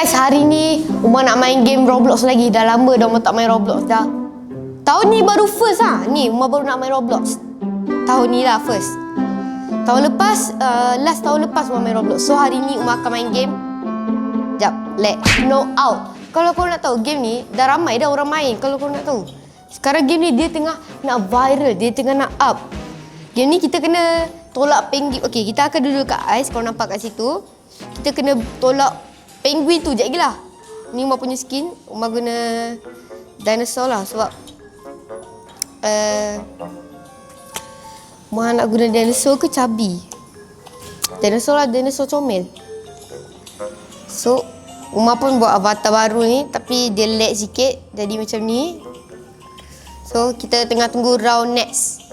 guys, hari ni Umar nak main game Roblox lagi. Dah lama dah Umar tak main Roblox dah. Tahun ni baru first lah. Ni Umar baru nak main Roblox. Tahun ni lah first. Tahun lepas, last tahun lepas Umar main Roblox. So hari ni Umar akan main game. Sekejap, let's know out. Kalau korang nak tahu, game ni dah ramai dah orang main. Kalau korang nak tahu, sekarang game ni dia tengah nak viral. Dia tengah nak up. Game ni kita kena tolak penguin. Okay, kita akan duduk kat ais. Korang nampak kat situ. Kita kena tolak penguin tu. Sekejap lagi lah. Ni Umar punya skin. Umar guna dinosaur lah sebab Umar nak guna dinosaur ke cabi? Dinosaur lah, dinosaur comel. So Umar pun buat avatar baru ni, tapi dia lag sikit, jadi macam ni. So kita tengah tunggu round next.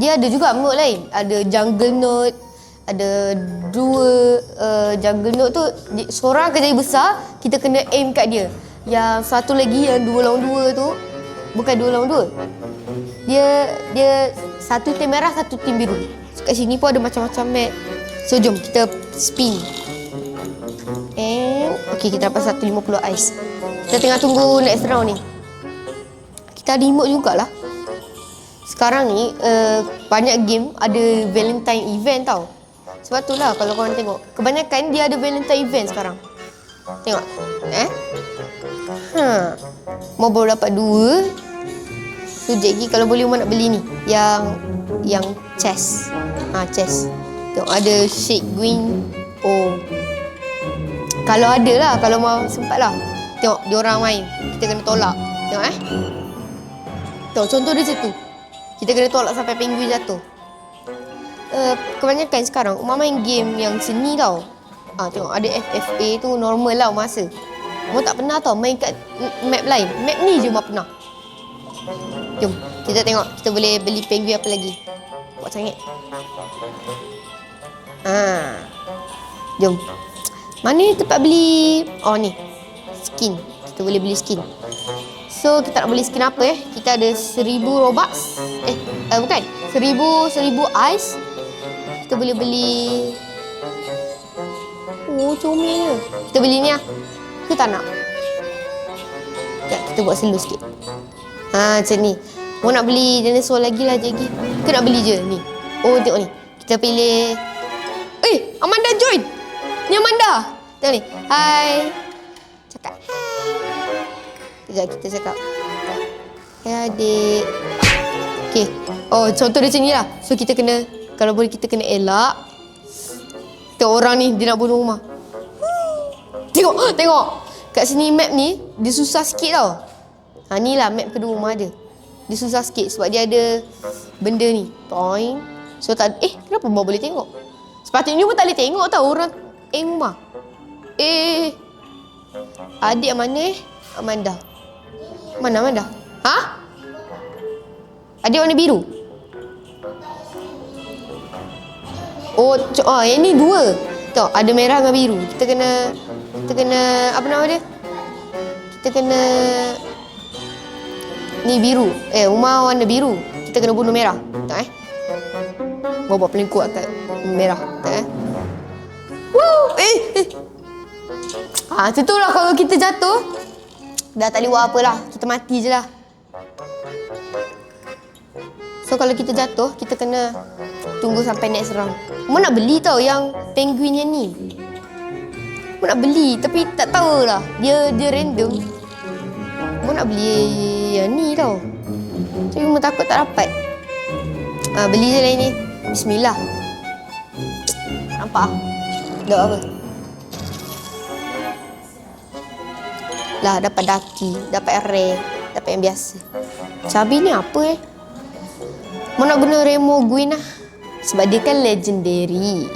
Dia ada juga mode lain. Ada jungle node. Ada dua jungle node tu, seorang akan jadi besar, kita kena aim kat dia. Yang satu lagi yang 2 lawan 2 tu, bukan 2 lawan 2. Dia satu tim merah, satu tim biru. So, kat sini pun ada macam-macam map. So jom kita spin. Okay, kita dapat 150 ais. Kita tengah tunggu next round ni. Kita ada emote jugalah. Sekarang ni banyak game ada Valentine event tau. Sebab tu lah kalau korang tengok, kebanyakan dia ada Valentine event sekarang. Tengok. Mau baru dapat 2. So lagi kalau boleh Umar nak beli ni, yang chest. Chest. Tengok ada shake green. Oh. Kalau ada lah, kalau mau sempat lah. Tengok dia orang main. Kita kena tolak. Tengok Tengok contoh dia macam tu. Kita kena tolak sampai penguin jatuh. Kebanyakan sekarang Umar main game yang seni tau. Tengok ada FFA tu normal lah masa. Umar tak pernah tau main kat map lain. Map ni je Umar pernah. Jom kita tengok kita boleh beli penguin apa lagi. Buat sangat. Jom. Mana tempat beli? Oh ni. Skin. Kita boleh beli skin. So kita nak beli skin apa Kita ada 1000 Robux. Bukan. 1000 ais. Kita boleh beli. Oh, comelnya. Kita beli ni lah. Ke tak nak? Sekejap, kita buat slow sikit. Macam ni. Mau nak beli dinosaur lagi lah lagi. Ke nak beli je ni. Oh, tengok ni. Kita pilih. Amanda join. Ni Amanda. Tengok ni. Hai. Cakap hai. Sekejap kita cakap. Hai adik. Okay. Oh, contoh dia macam ni lah. So kita kena, kalau boleh kita kena elak. Tengok orang ni, dia nak bunuh rumah. Tengok. Kat sini map ni, dia susah sikit tau. Ni lah map kedua rumah dia. Dia susah sikit sebab dia ada benda ni. Toing. So tak, kenapa Umar boleh tengok? Sepatutnya pun tak boleh tengok tau orang rumah. Adik mana Amanda. Mana Amanda? Adik warna biru. Oh, yang ni 2. Tengok, ada merah dengan biru. Kita kena apa nama dia? Kita kena ni biru. Umar warna biru. Kita kena bunuh merah. Tengok Bawa paling kuat kat merah. Tengok Woo! Macam tu lah kalau kita jatuh. Dah tak boleh buat apa lah. Kita mati je lah. So kalau kita jatuh, kita kena tunggu sampai next round. Umar nak beli tau yang penguin yang ni. Umar nak beli tapi tak tahu lah. Dia random. Umar nak beli yang ni tau. Tapi Umar takut tak dapat. Beli je lain ni. Bismillah. Nampak? Tak apa. Lah dapat daki, dapat rare, dapat yang biasa. Cabi ni apa Mau nak guna Remo Guin lah. Sebab dia kan legendary.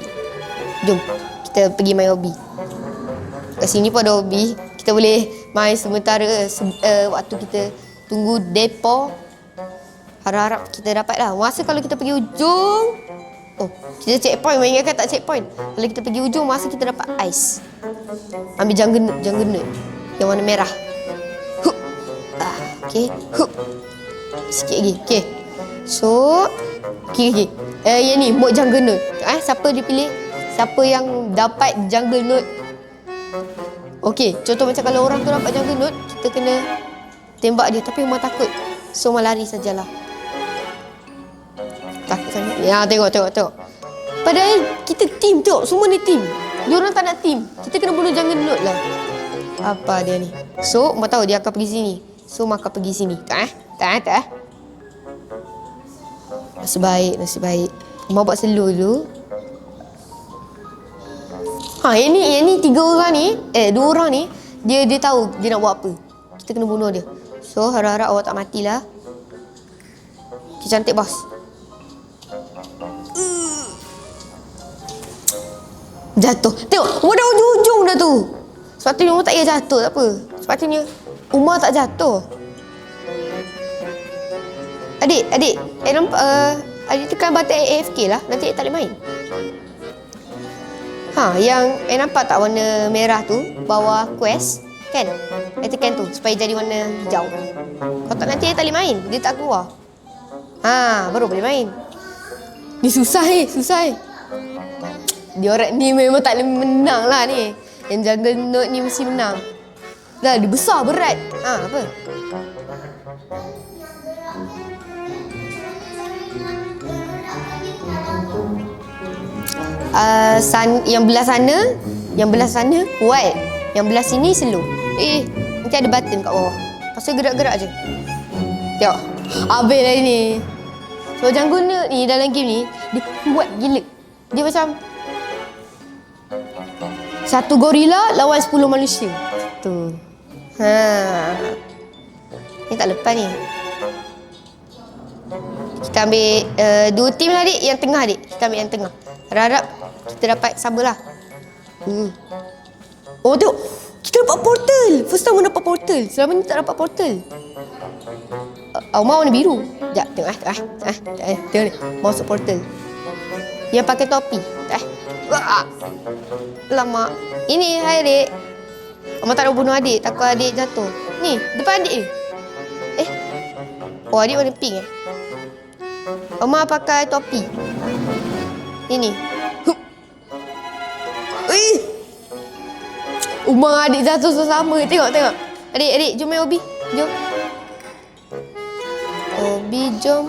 Jom kita pergi main hobi. Kat sini pun ada hobi. Kita boleh main sementara waktu kita tunggu depo. Harap-harap kita dapat lah. Masa kalau kita pergi ujung, kita checkpoint. Ingatkan tak checkpoint. Kalau kita pergi ujung, masa kita dapat ais. Ambil jungle nut yang warna merah. Okay. Sikit lagi. Okay. So, okay. Yang ni, mode jungle nut. Siapa dia pilih? Siapa yang dapat jungle nut? Okey, contoh macam kalau orang tu nampak janggut, kita kena tembak dia. Tapi Umar takut. So, Umar lari sajalah. Takut sangat. Ya, tengok. Padahal kita team tengok. Semua ni team. Diorang tak nak team. Kita kena bunuh janggut lah. Apa dia ni? So, Umar tahu dia akan pergi sini. So, Umar akan pergi sini. Tak. Nasib baik. Umar buat slow dulu. Yang ni 3 orang ni, 2 orang ni, dia tahu dia nak buat apa. Kita kena bunuh dia. So, harap-harap awak tak matilah. Okay, cantik bos. Jatuh. Tengok, Umar dah ujung-ujung dah tu. Sepatutnya Umar tak payah jatuh, tak apa. Sepatutnya Umar tak jatuh. Adik, nampak, adik tekan button AFK lah. Nanti tak boleh main. Yang nampak tak warna merah tu bawah quest kan? Tekan tu supaya jadi warna hijau. Kalau tak nanti tak boleh main. Dia tak keluar. Baru boleh main. Ni susah. Dia orang ni memang tak boleh menang lah ni. Yang jungle node ni mesti menang. Dah dia besar berat. Apa? Yang belah sana kuat. Yang belah sini slow. Nanti ada button kat bawah. Pasal gerak-gerak je. Tengok. Habis lah ni. So jungle ni dalam game ni dia kuat gila. Dia macam satu gorila lawan 10 manusia. Tu. Ni tak lepas ni. Kita ambil 2 tim lah adik. Yang tengah adik. Kita ambil yang tengah. Harap kita dapat sabalah. Oh tengok. Kita dapat portal. First time dapat portal. Selama ni tak dapat portal. Umar warna biru. Sekejap tengok tengok ni. Masuk portal. Yang pakai topi. Lama. Ini hai adik. Umar tak nak bunuh adik. Takut adik jatuh. Ni depan adik ni. Oh adik warna pink Umar pakai topi. Ini. Umar adik jatuh sama. Tengok. Adik, jom main Obi. Jom. Obi, jom.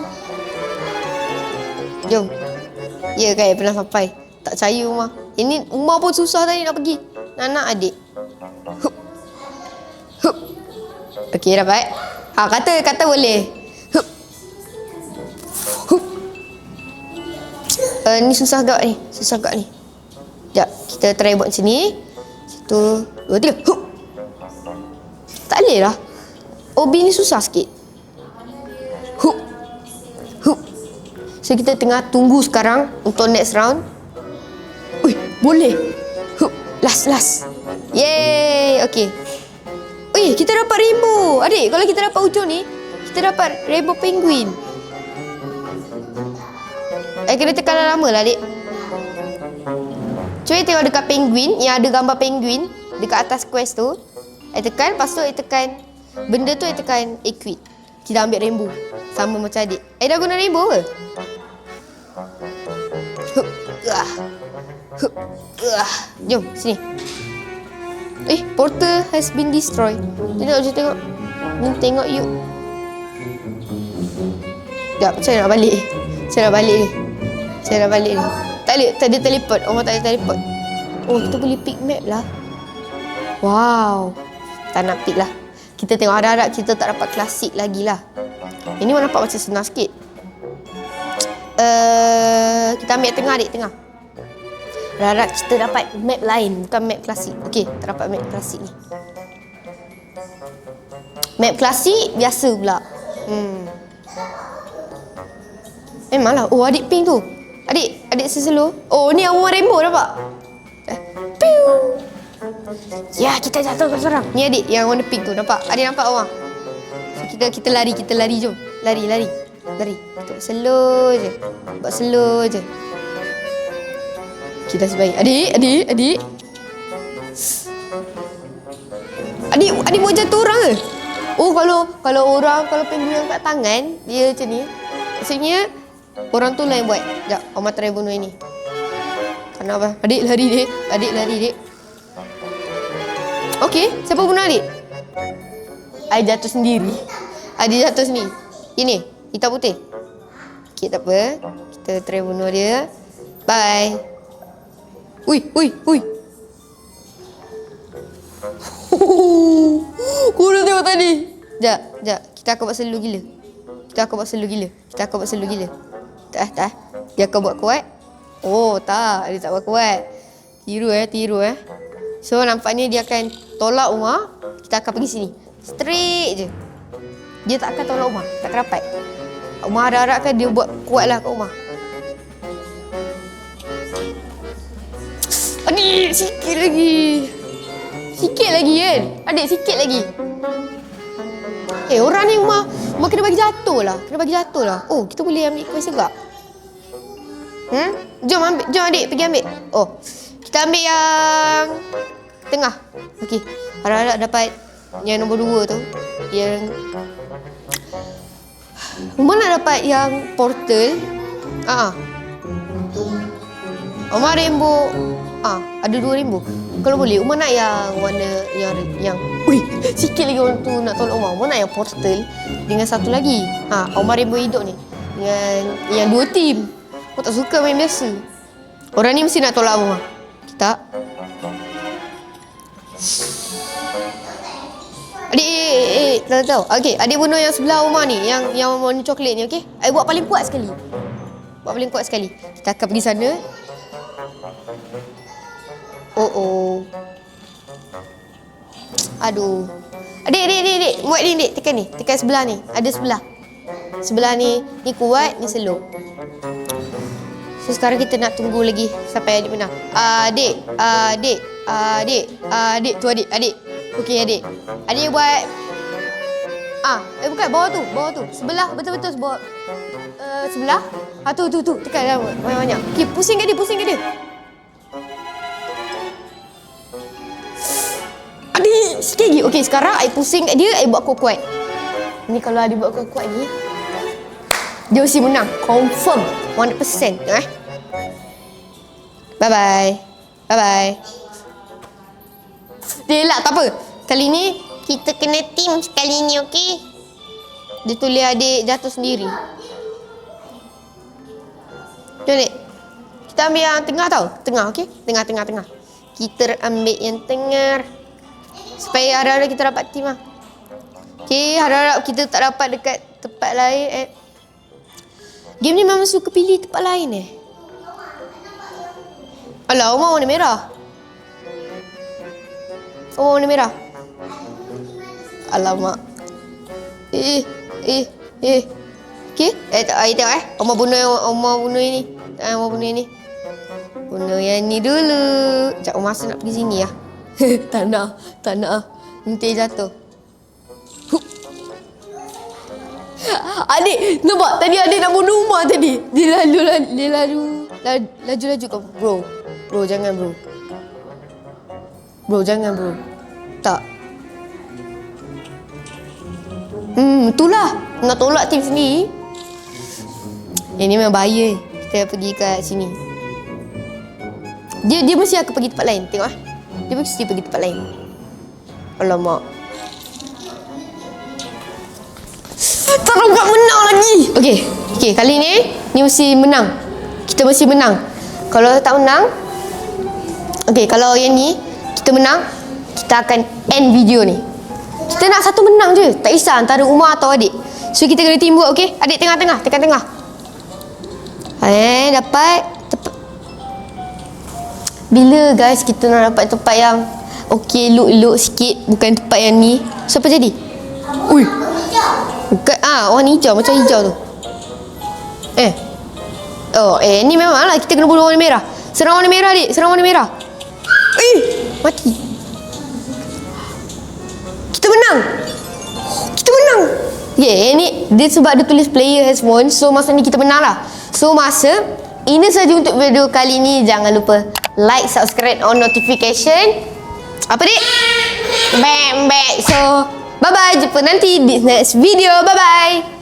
Ya kan, pernah sampai. Tak percaya Umar. Ini Umar pun susah tadi nak pergi. Nak adik. Okey, dapat. Kata boleh. Ni susah gak ni. Sekejap, kita try buat macam ni. 1, 2, 3. Tak boleh lah. Obi ni susah sikit. So kita tengah tunggu sekarang untuk next round. Boleh. Last. Yeay. Okay. Kita dapat rainbow. Adik, kalau kita dapat ujung ni, kita dapat rainbow penguin. Kena tekan lama lah adik. Cuba tengok dekat penguin, yang ada gambar penguin dekat atas quest tu. Tekan, lepas tu tekan benda tu, tekan equip. Kita ambil rainbow. Sama macam adik. Dah guna rainbow ke? Jom, sini. Portal has been destroyed. Tengok. Tengok yuk. Sekejap, saya nak balik ni. Tak ada teleport. Orang tak ada teleport. Kita boleh pick map lah. Wow. Tak nak pick lah. Kita tengok harap-harap kita tak dapat klasik lagi lah. Ini mana nampak macam senang sikit. Kita ambil tengah adik, tengah. Harap kita dapat map lain, bukan map klasik. Okey, tak dapat map klasik ni. Map klasik biasa pula. Memanglah. Adik pink tu. Adik seselo. Ni awal rainbow nampak? Piu. Ya, kita jatuh seorang. Ni adik yang warna pink tu, nampak? Adik nampak awak? So, kita lari, jom. Lari. Kita buat slow je. Kita sebaik. Adik. Adik buat jatuh orang ke? Kalau penguin angkat tangan, dia macam ni. Maksudnya orang tu lah yang buat. Sekejap, Omar try bunuh ini. Kenapa? Adik lari, dek. okey? Siapa bunuh adik? Adik jatuh sendiri. Adik jatuh sendiri. Ini, hitam putih. Okey, tak apa. Kita try bunuh dia. Bye. Ui. Korang tengok tadi. Sekejap. Kita akan buat slow gila. Tak. Dia akan buat kuat. Oh, tak. Dia tak buat kuat. Tiru. So, nampaknya dia akan tolak Umar. Kita akan pergi sini. Straight je. Dia tak akan tolak Umar. Tak akan dapat. Umar harap-harapkan dia buat kuat lah kat Umar. Adik, sikit lagi kan? Adik, sikit lagi. Orang ni Umar kena bagi jatuh lah. Oh, kita boleh ambil kuis juga. Jom adik, pergi ambil. Oh, kita ambil yang tengah. Okey, harap-harap dapat yang nombor 2 tu. Yang Umar nak dapat yang portal. Umar rainbow. Ada 2 rainbow. Kalau boleh, Umar nak yang warna yang sikit lagi orang tu nak tolak Umar. Umar nak yang portal dengan satu lagi. Umar rainbow hidup ni. Dengan yang 2 team. Umar tak suka main biasa. Orang ni mesti nak tolak Umar. Kita. Adik, tahu. Okey, adik bunuh yang sebelah Umar ni, yang warna coklat ni, okey? Adik buat paling kuat sekali. Kita akan pergi sana. Oh. Aduh. Adik. Muat ni, Dik. Tekan ni. Tekan sebelah ni. Ada sebelah. Sebelah ni kuat, ni slow. So, sekarang kita nak tunggu lagi sampai adik menang. Adik. Tu adik. Okey, adik. Adik buat... bukan. Bawah tu. Sebelah, betul-betul bawah. Sebelah. Tu. Tekan dah banyak-banyak. Okey, pusing ke dia. Adik, sikit lagi. Okey, sekarang I pusing kat dia, I buat kuat-kuat. Ni kalau adik buat kuat-kuat ni, dia mesti menang. Confirm. 100%. Bye-bye. Dia tak apa. Kali ni, kita kena team sekali ni, okey? Dia tulis adik jatuh sendiri. Jom, Dik. Kita ambil yang tengah tau. Tengah, okey? Tengah. Kita ambil yang tengah. Supaya harap-harap kita dapat team lah. Okey, harap-harap kita tak dapat dekat tempat lain. Game ni memang suka pilih tempat lain Alah, Umar warna merah. Alamak. Okey, tengok Umar bunuh ini. Bunuh yang ni dulu. Sekejap, Umar rasa nak pergi sini lah. Tak nak. Nanti jatuh. Adik, nampak? Tadi adik nak bunuh Umar tadi. Dia laju kau. Bro, jangan bro. Tak. Itulah. Nak tolak tim sendiri. Yang ni memang bahaya. Kita pergi kat sini. Dia mesti akan pergi tempat lain. Tengok Dia mesti pergi tempat lain. Alamak. Tak dapat menang lagi. Okey, kali ni mesti menang. Kita mesti menang. Kalau tak menang, kalau yang ni kita menang, kita akan end video ni. Kita nak satu menang je. Tak kisah antara Umar atau adik. So kita kena teamwork, okey? Adik tengah-tengah, tekan tengah. Dapat. Bila guys kita nak dapat tempat yang okey, elok-elok sikit, bukan tempat yang ni. So apa jadi? Bukan, warna hijau, macam hijau tu. Ni memanglah kita kena bunuh warna merah. Serang warna merah, Dik. Serang warna merah. Mati. Kita menang. Ni dia sebab dia tulis player has won. So masa ni kita menang lah. So ini saja untuk video kali ni. Jangan lupa like, subscribe, on notification. Apa, Dik? Bang. So bye-bye. Jumpa nanti di next video. Bye-bye.